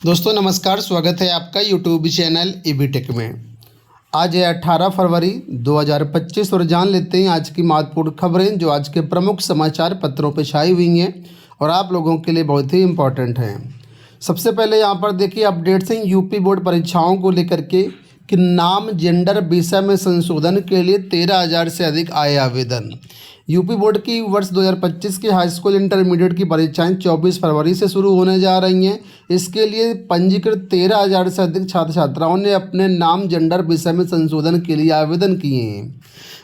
दोस्तों नमस्कार, स्वागत है आपका यूट्यूब चैनल ईबी टेक में। आज है 18 फरवरी 2025 और जान लेते हैं आज की महत्वपूर्ण खबरें जो आज के प्रमुख समाचार पत्रों पर छाई हुई हैं और आप लोगों के लिए बहुत ही इम्पोर्टेंट हैं। सबसे पहले यहाँ पर देखिए अपडेट्स हैं यूपी बोर्ड परीक्षाओं को लेकर के कि नाम जेंडर विषय में संशोधन के लिए 13,000 से अधिक आए आवेदन। यूपी बोर्ड की वर्ष 2025 की हाई स्कूल इंटरमीडिएट की परीक्षाएं 24 फरवरी से शुरू होने जा रही हैं। इसके लिए पंजीकृत 13,000 से अधिक छात्र छात्राओं ने अपने नाम जेंडर विषय में संशोधन के लिए आवेदन किए हैं।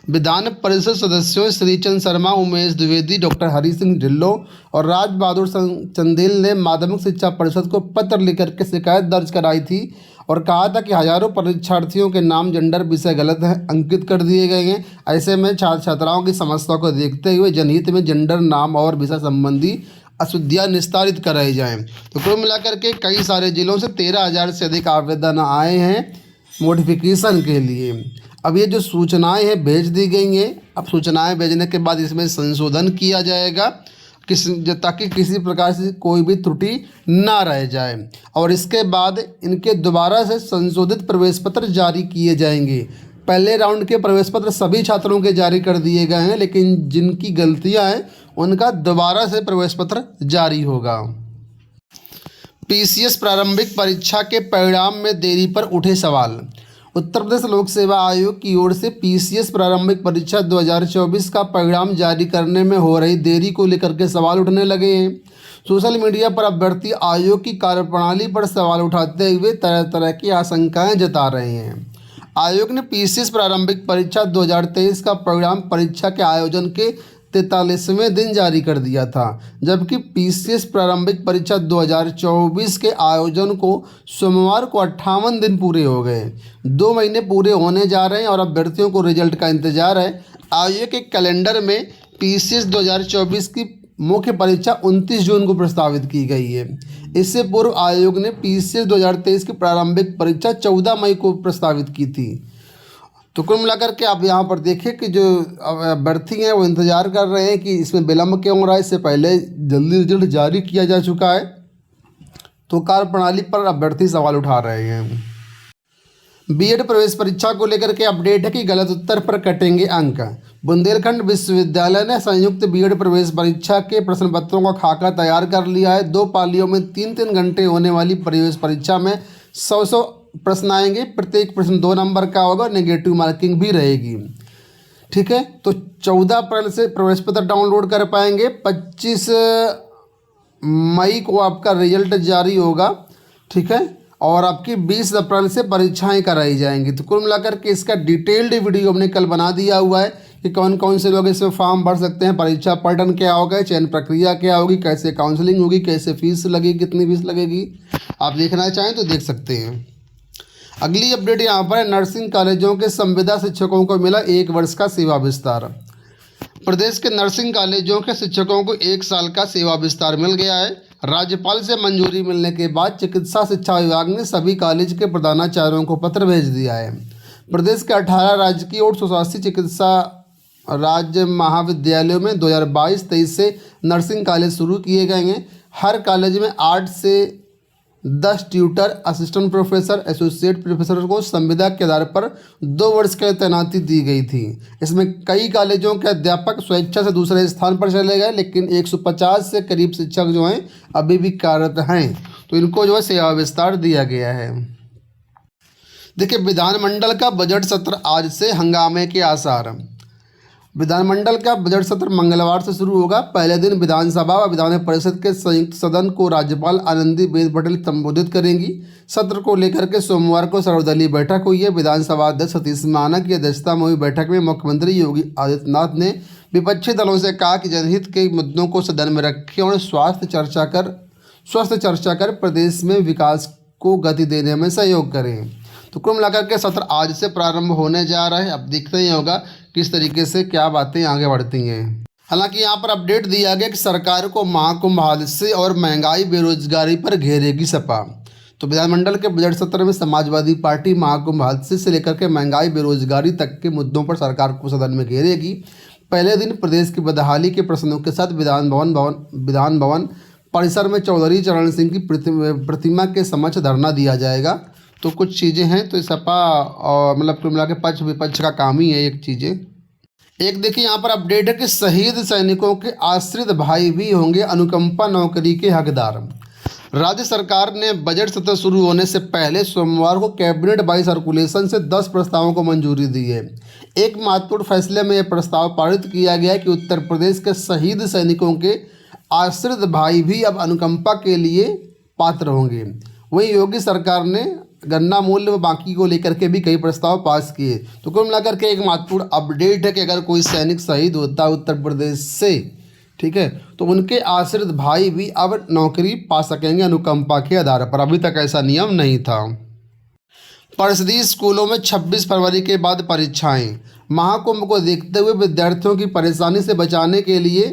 विधान परिषद सदस्यों श्रीचंद शर्मा, उमेश द्विवेदी, डॉक्टर हरि सिंह ढिल्लों और राज बहादुर चंदेल ने माध्यमिक शिक्षा परिषद को पत्र लिखकर के शिकायत दर्ज कराई थी और कहा था कि हजारों परीक्षार्थियों के नाम जेंडर विषय गलत है अंकित कर दिए गए हैं। ऐसे में छात्र छात्राओं की समस्या को देखते हुए जनहित में जेंडर नाम और विषय संबंधी अशुद्धियाँ निस्तारित कराई जाएं। तो कुल मिलाकर के कई सारे जिलों से 13,000 से अधिक आवेदन आए हैं मॉडिफिकेशन के लिए। अब ये जो सूचनाएं हैं भेज दी गई हैं। अब सूचनाएं भेजने के बाद इसमें संशोधन किया जाएगा ताकि किसी प्रकार से कोई भी त्रुटि ना रह जाए और इसके बाद इनके दोबारा से संशोधित प्रवेश पत्र जारी किए जाएंगे। पहले राउंड के प्रवेश पत्र सभी छात्रों के जारी कर दिए गए हैं, लेकिन जिनकी गलतियां हैं उनका दोबारा से प्रवेश पत्र जारी होगा। पीसीएस प्रारंभिक परीक्षा के परिणाम में देरी पर उठे सवाल। उत्तर प्रदेश लोक सेवा आयोग की ओर से पीसीएस प्रारंभिक परीक्षा 2024 का परिणाम जारी करने में हो रही देरी को लेकर के सवाल उठने लगे हैं। सोशल मीडिया पर अभ्यर्थी आयोग की कार्यप्रणाली पर सवाल उठाते हुए तरह तरह की आशंकाएं जता रहे हैं। आयोग ने पीसीएस प्रारंभिक परीक्षा 2023 का परिणाम परीक्षा के आयोजन के 43वें दिन जारी कर दिया था, जबकि पीसीएस प्रारंभिक परीक्षा 2024 के आयोजन को सोमवार को 58 दिन पूरे हो गए। 2 महीने पूरे होने जा रहे हैं और अभ्यर्थियों को रिजल्ट का इंतजार है। आयोग के कैलेंडर में पीसीएस 2024 की मुख्य परीक्षा 29 जून को प्रस्तावित की गई है। इससे पूर्व आयोग ने पीसीएस 2023 की प्रारंभिक परीक्षा 14 मई को प्रस्तावित की थी। तो कुल मिलाकर के आप यहाँ पर देखें कि जो अभ्यर्थी हैं वो इंतज़ार कर रहे हैं कि इसमें विलम्ब क्यों हो रहा है। इससे पहले जल्दी रिजल्ट जारी किया जा चुका है, तो कार्यप्रणाली पर अभ्यर्थी सवाल उठा रहे हैं। बीएड प्रवेश परीक्षा को लेकर के अपडेट है कि गलत उत्तर पर कटेंगे अंक। बुंदेलखंड विश्वविद्यालय ने संयुक्त बीएड प्रवेश परीक्षा के प्रश्न पत्रों का खाका तैयार कर लिया है। 2 पालियों में 3-3 घंटे होने वाली प्रवेश परीक्षा में 100 प्रश्न आएंगे। प्रत्येक प्रश्न 2 नंबर का होगा, नेगेटिव मार्किंग भी रहेगी। ठीक है, तो 14 अप्रैल से प्रवेश पत्र डाउनलोड कर पाएंगे। 25 मई को आपका रिजल्ट जारी होगा। ठीक है, और आपकी 20 अप्रैल से परीक्षाएं कराई जाएंगी। तो कुल मिलाकर के इसका डिटेल्ड वीडियो हमने कल बना दिया हुआ है कि कौन कौन से लोग इसमें फॉर्म भर सकते हैं, परीक्षा पैटर्न क्या होगा, चयन प्रक्रिया क्या होगी, कैसे काउंसलिंग होगी, कैसे फीस लगेगी, कितनी फीस लगेगी। आप देखना चाहें तो देख सकते हैं। अगली अपडेट यहाँ पर है, नर्सिंग कॉलेजों के संविदा शिक्षकों को मिला 1 वर्ष का सेवा विस्तार। प्रदेश के नर्सिंग कॉलेजों के शिक्षकों को 1 साल का सेवा विस्तार मिल गया है। राज्यपाल से मंजूरी मिलने के बाद चिकित्सा शिक्षा विभाग ने सभी कॉलेज के प्रधानाचार्यों को पत्र भेज दिया है। प्रदेश के 18 राजकीय और 188 चिकित्सा राज्य महाविद्यालयों में 2022-23 से नर्सिंग कॉलेज शुरू किए गए हैं। हर कॉलेज में 8 से 10 tutor, assistant professor, associate professor को संविदा के आधार पर 2 वर्ष के लिए तैनाती दी गई थी। इसमें कई कॉलेजों के अध्यापक स्वेच्छा से दूसरे स्थान पर चले गए, लेकिन 150 से करीब शिक्षक जो हैं अभी भी कार्यरत हैं, तो इनको जो है सेवा विस्तार दिया गया है। देखिए, विधानमंडल का बजट सत्र आज से हंगामे के आसार। विधानमंडल का बजट सत्र मंगलवार से शुरू होगा। पहले दिन विधानसभा व विधान परिषद के संयुक्त सदन को राज्यपाल आनंदीबेन पटेल संबोधित करेंगी। सत्र को लेकर के सोमवार को सर्वदलीय बैठक हुई है। विधानसभा अध्यक्ष सतीश महाना की अध्यक्षता में हुई बैठक में मुख्यमंत्री योगी आदित्यनाथ ने विपक्षी दलों से कहा कि जनहित के मुद्दों को सदन में रखें और स्वस्थ चर्चा कर प्रदेश में विकास को गति देने में सहयोग करें। तो कुल मिलाकर के सत्र आज से प्रारंभ होने जा रहा है। अब देखते ही होगा किस तरीके से क्या बातें आगे बढ़ती हैं। हालांकि यहाँ पर अपडेट दिया गया कि सरकार को महाकुंभ हादसे और महंगाई बेरोजगारी पर घेरेगी सपा। तो विधानमंडल के बजट सत्र में समाजवादी पार्टी महाकुंभ हादसे से लेकर के महंगाई बेरोजगारी तक के मुद्दों पर सरकार को सदन में घेरेगी। पहले दिन प्रदेश की बदहाली के प्रश्नों के साथ विधान भवन परिसर में चौधरी चरण सिंह की प्रतिमा के समक्ष धरना दिया जाएगा। तो कुछ चीज़ें हैं, तो सपा और मतलब कुल मिला के पक्ष विपक्ष का काम ही है एक चीज़ें। एक देखिए यहाँ पर अपडेट है कि शहीद सैनिकों के आश्रित भाई भी होंगे अनुकंपा नौकरी के हकदार। राज्य सरकार ने बजट सत्र शुरू होने से पहले सोमवार को कैबिनेट बाई सर्कुलेशन से 10 प्रस्तावों को मंजूरी दी है। एक महत्वपूर्ण फैसले में यह प्रस्ताव पारित किया गया है कि उत्तर प्रदेश के शहीद सैनिकों के आश्रित भाई भी अब अनुकंपा के लिए पात्र होंगे। वहीं योगी सरकार ने गन्ना मूल्य व बाकी को लेकर के भी कई प्रस्ताव पास किए। तो कुल मिलाकर के एक महत्वपूर्ण अपडेट है कि अगर कोई सैनिक शहीद होता है उत्तर प्रदेश से, ठीक है, तो उनके आश्रित भाई भी अब नौकरी पा सकेंगे अनुकंपा के आधार पर। अभी तक ऐसा नियम नहीं था। परिषदीय स्कूलों में 26 फरवरी के बाद परीक्षाएं। महाकुंभ को देखते हुए विद्यार्थियों की परेशानी से बचाने के लिए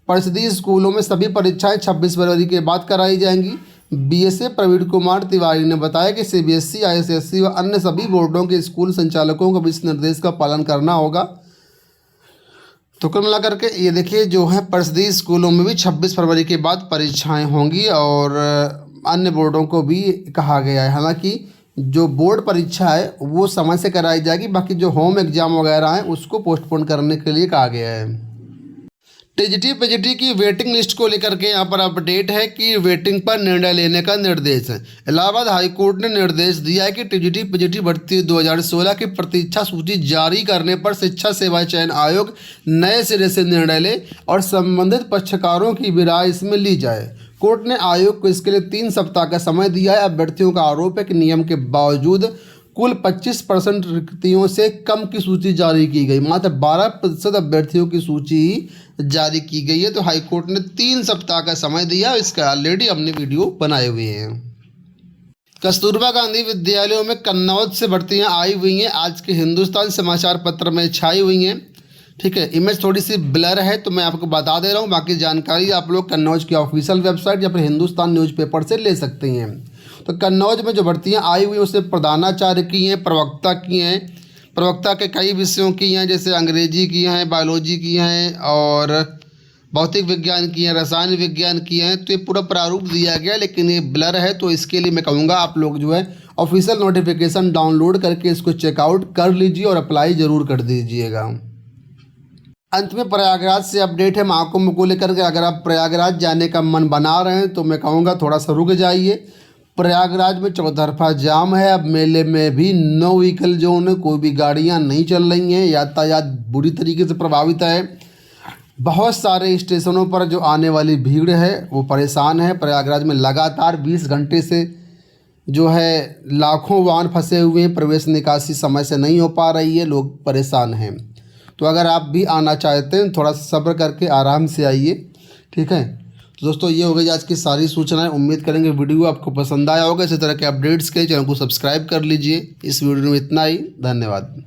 परिषदीय स्कूलों में सभी परीक्षाएं 26 फरवरी के बाद कराई जाएंगी। बीएसए प्रवीण कुमार तिवारी ने बताया कि सीबीएसई, आईसीएसई व अन्य सभी बोर्डों के स्कूल संचालकों को इस निर्देश का पालन करना होगा। तो कुल मिलाकर के ये देखिए जो है परिषदीय स्कूलों में भी 26 फरवरी के बाद परीक्षाएं होंगी और अन्य बोर्डों को भी कहा गया है। हालांकि जो बोर्ड परीक्षा है वो समय से कराई जाएगी, बाकी जो होम एग्ज़ाम वगैरह हैं उसको पोस्टपोन करने के लिए कहा गया है। टीजीटी पीजीटी की वेटिंग लिस्ट को लेकर के यहाँ पर अपडेट है कि वेटिंग पर निर्णय लेने का निर्देश है। इलाहाबाद हाईकोर्ट ने निर्देश दिया है कि टीजीटी पीजीटी भर्ती 2016 की प्रतीक्षा सूची जारी करने पर शिक्षा सेवा चयन आयोग नए सिरे से निर्णय ले और संबंधित पक्षकारों की भी राय इसमें ली जाए। कोर्ट ने आयोग को इसके लिए 3 सप्ताह का समय दिया है। अभ्यर्थियों का आरोप है कि नियम के बावजूद कुल 25% रिक्तियों से कम की सूची जारी की गई, मात्र 12% अभ्यर्थियों की सूची ही जारी की गई है। तो हाईकोर्ट ने 3 सप्ताह का समय दिया। इसका ऑलरेडी हमने वीडियो बनाए हुए हैं। कस्तूरबा गांधी विद्यालयों में कन्नौज से भर्तियां आई हुई हैं। आज के हिंदुस्तान समाचार पत्र में छाई हुई हैं, ठीक है। इमेज थोड़ी सी ब्लर है तो मैं आपको बता दे रहा हूँ, बाकी जानकारी आप लोग कन्नौज की ऑफिशियल वेबसाइट या फिर हिंदुस्तान न्यूज़पेपर से ले सकते हैं। तो कन्नौज में जो भर्तियां आई हुई उससे प्रधानाचार्य की हैं, प्रवक्ता की हैं, प्रवक्ता के कई विषयों की हैं, जैसे अंग्रेजी की हैं, बायोलॉजी की हैं और भौतिक विज्ञान की हैं, रसायन विज्ञान की हैं। तो ये पूरा प्रारूप दिया गया, लेकिन ये ब्लर है तो इसके लिए मैं कहूँगा आप लोग जो है ऑफिशियल नोटिफिकेशन डाउनलोड करके इसको चेकआउट कर लीजिए और अप्लाई ज़रूर कर दीजिएगा। अंत में प्रयागराज से अपडेट है महाकुंभ को लेकर के। अगर आप प्रयागराज जाने का मन बना रहे हैं तो मैं कहूँगा थोड़ा सा रुक जाइए। प्रयागराज में चौतरफा जाम है। अब मेले में भी नो व्हीकल जोन है, कोई भी गाड़ियाँ नहीं चल रही हैं, यातायात बुरी तरीके से प्रभावित है। बहुत सारे स्टेशनों पर जो आने वाली भीड़ है वो परेशान है। प्रयागराज में लगातार 20 घंटे से जो है लाखों वाहन फंसे हुए हैं, प्रवेश निकासी समय से नहीं हो पा रही है, लोग परेशान हैं। तो अगर आप भी आना चाहते हैं थोड़ा सब्र करके आराम से आइए, ठीक है। तो दोस्तों ये हो गई आज की सारी सूचनाएं। उम्मीद करेंगे वीडियो आपको पसंद आया होगा। इसी तरह के अपडेट्स के चैनल को सब्सक्राइब कर लीजिए। इस वीडियो में इतना ही, धन्यवाद।